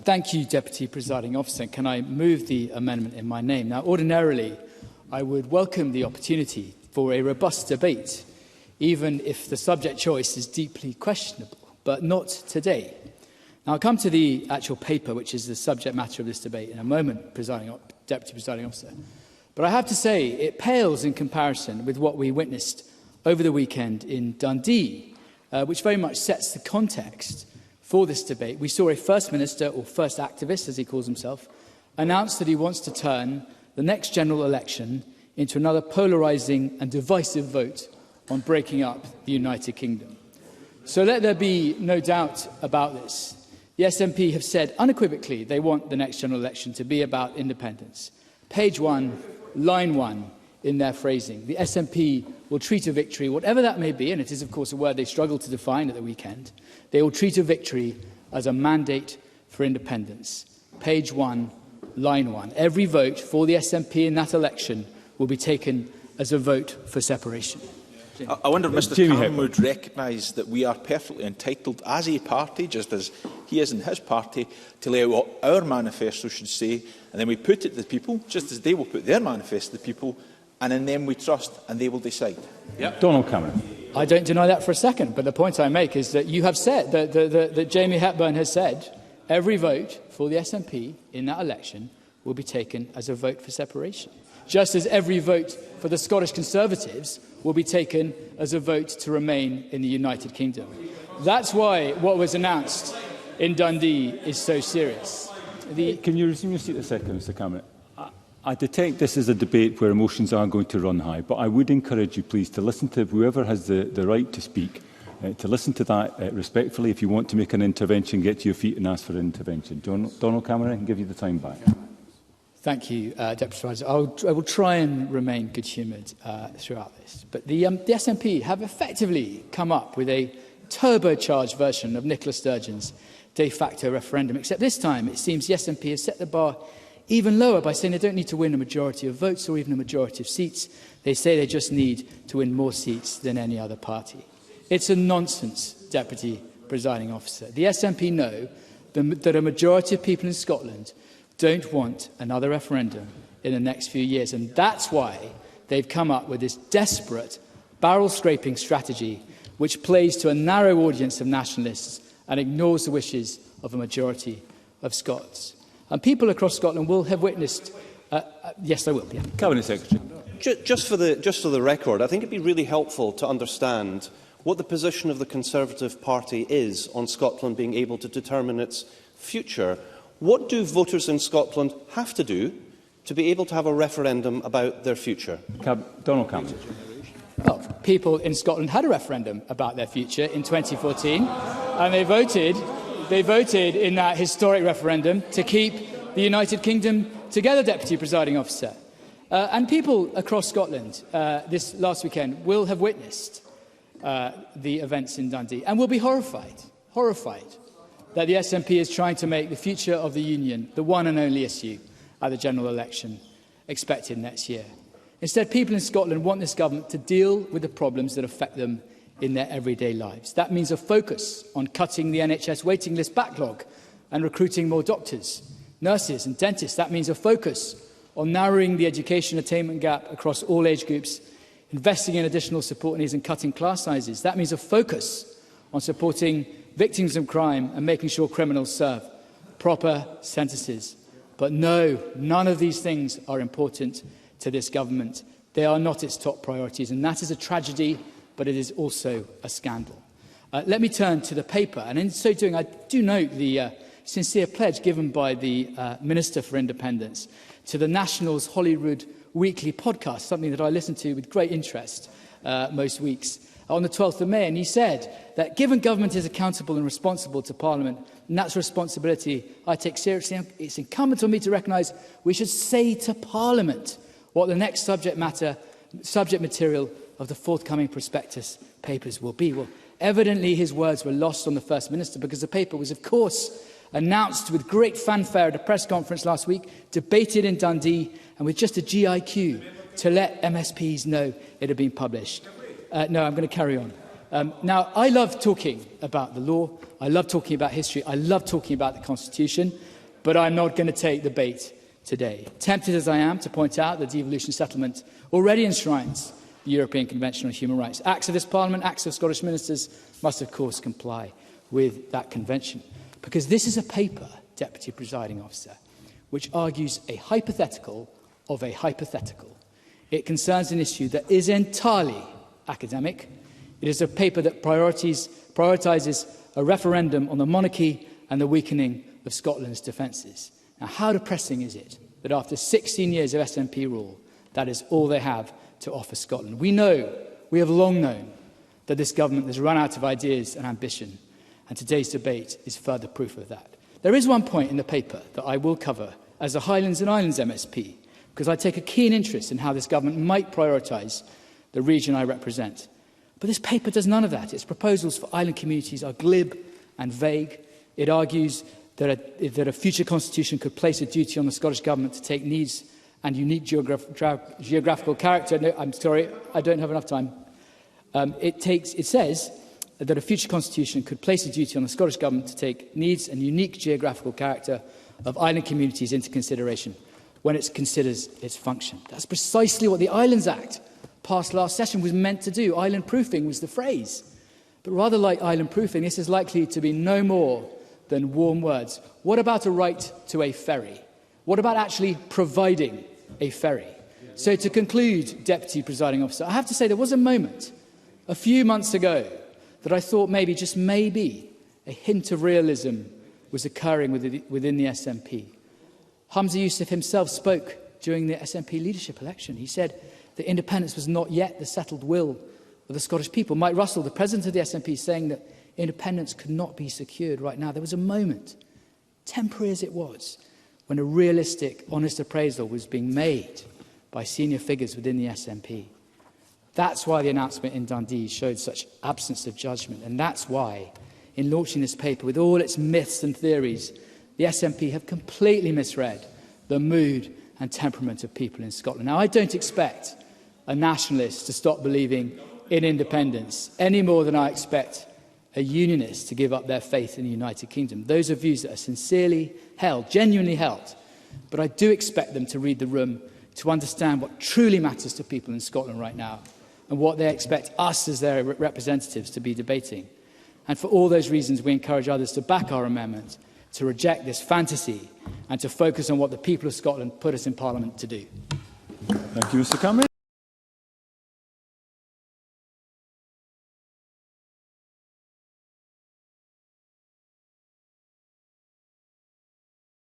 Thank you, Deputy Presiding Officer. Can I move the amendment in my name? Now, ordinarily, I would welcome the opportunity for a robust debate, even if the subject choice is deeply questionable, but not today. Now, I'll come to the actual paper, which is the subject matter of this debate, in a moment, Deputy Presiding Officer. But I have to say, it pales in comparison with what we witnessed over the weekend in Dundee, which very much sets the context for this debate. We saw a First Minister, or First Activist, as he calls himself, announce that he wants to turn the next general election into another polarising and divisive vote on breaking up the United Kingdom. So let there be no doubt about this. The SNP have said unequivocally they want the next general election to be about independence. Page 1, line 1 in their phrasing. The SNP will treat a victory, whatever that may be, and it is of course a word they struggled to define at the weekend, they will treat a victory as a mandate for independence. Page 1, line 1. Every vote for the SNP in that election will be taken as a vote for separation. I wonder if Mr Cameron would recognise that we are perfectly entitled as a party, just as he is in his party, to lay out what our manifesto should say, and then we put it to the people, just as they will put their manifesto to the people, and in them we trust, and they will decide. Yep. Donald Cameron. I don't deny that for a second, but the point I make is that you have said, that Jamie Hepburn has said, every vote for the SNP in that election will be taken as a vote for separation, just as every vote for the Scottish Conservatives will be taken as a vote to remain in the United Kingdom. That's why what was announced in Dundee is so serious. Can you resume your seat a second, Mr Cameron? I detect this is a debate where emotions are going to run high, but I would encourage you, please, to listen to whoever has the right to speak, to listen to that respectfully. If you want to make an intervention, get to your feet and ask for an intervention. Donald Cameron, I can give you the time back. Thank you, Deputy President. I will try and remain good-humoured throughout this. But the SNP have effectively come up with a turbocharged version of Nicola Sturgeon's de facto referendum, except this time it seems the SNP has set the bar even lower by saying they don't need to win a majority of votes or even a majority of seats. They say they just need to win more seats than any other party. It's a nonsense, Deputy Presiding Officer. The SNP know that a majority of people in Scotland don't want another referendum in the next few years, and that's why they've come up with this desperate barrel-scraping strategy which plays to a narrow audience of nationalists and ignores the wishes of a majority of Scots. And people across Scotland will have witnessed... yes, I will. Yeah. Cabinet Secretary. Just for the record, I think it would be really helpful to understand what the position of the Conservative Party is on Scotland being able to determine its future. What do voters in Scotland have to do to be able to have a referendum about their future? Donald Cameron. Well, people in Scotland had a referendum about their future in 2014, and they voted in that historic referendum to keep the United Kingdom together, Deputy Presiding Officer. And people across Scotland this last weekend will have witnessed the events in Dundee and will be horrified that the SNP is trying to make the future of the Union the one and only issue at the general election expected next year. Instead, people in Scotland want this government to deal with the problems that affect them in their everyday lives. That means a focus on cutting the NHS waiting list backlog and recruiting more doctors, nurses and dentists. That means a focus on narrowing the education attainment gap across all age groups, investing in additional support needs and cutting class sizes. That means a focus on supporting victims of crime and making sure criminals serve proper sentences. But no, none of these things are important to this government. They are not its top priorities, and that is a tragedy, but it is also a scandal. Let me turn to the paper, and in so doing I do note the sincere pledge given by the Minister for Independence to the Nationals' Holyrood weekly podcast, something that I listen to with great interest most weeks, on the 12th of May. And he said that given government is accountable and responsible to Parliament, and that's a responsibility I take seriously, it's incumbent on me to recognise we should say to Parliament what the next subject material of the forthcoming prospectus papers will be. Well, evidently his words were lost on the First Minister, because the paper was, of course, announced with great fanfare at a press conference last week, debated in Dundee, and with just a GIQ to let MSPs know it had been published. No, I'm going to carry on. Now, I love talking about the law, I love talking about history, I love talking about the Constitution, but I'm not going to take the bait today. Tempted as I am to point out that the devolution settlement already enshrines the European Convention on Human Rights. Acts of this Parliament, acts of Scottish ministers must, of course, comply with that convention. Because this is a paper, Deputy Presiding Officer, which argues a hypothetical of a hypothetical. It concerns an issue that is entirely academic. It is a paper that prioritises a referendum on the monarchy and the weakening of Scotland's defences. Now, how depressing is it that after 16 years of SNP rule, that is all they have to offer Scotland? We have long known, that this government has run out of ideas and ambition, and today's debate is further proof of that. There is one point in the paper that I will cover as a Highlands and Islands MSP, because I take a keen interest in how this government might prioritise the region I represent. But this paper does none of that. Its proposals for island communities are glib and vague. It argues that a future constitution could place a duty on the Scottish Government to take needs and unique geographical character. No, I'm sorry, I don't have enough time. It says that a future constitution could place a duty on the Scottish Government to take needs and unique geographical character of island communities into consideration when it considers its function. That's precisely what the Islands Act passed last session was meant to do. Island proofing was the phrase. But rather like island proofing, this is likely to be no more than warm words. What about a right to a ferry? What about actually providing a ferry? So to conclude, Deputy Presiding Officer, I have to say there was a moment a few months ago that I thought maybe, just maybe, a hint of realism was occurring within the SNP. Humza Yousaf himself spoke during the SNP leadership election. He said that independence was not yet the settled will of the Scottish people. Mike Russell, the president of the SNP, saying that independence could not be secured right now. There was a moment, temporary as it was, when a realistic, honest appraisal was being made by senior figures within the SNP. That's why the announcement in Dundee showed such absence of judgment, and that's why, in launching this paper with all its myths and theories, the SNP have completely misread the mood and temperament of people in Scotland. Now, I don't expect a nationalist to stop believing in independence any more than I expect a unionist to give up their faith in the United Kingdom. Those are views that are sincerely held, genuinely held. But I do expect them to read the room, to understand what truly matters to people in Scotland right now and what they expect us as their representatives to be debating. And for all those reasons, we encourage others to back our amendment, to reject this fantasy and to focus on what the people of Scotland put us in Parliament to do. Thank you, Mr Cameron.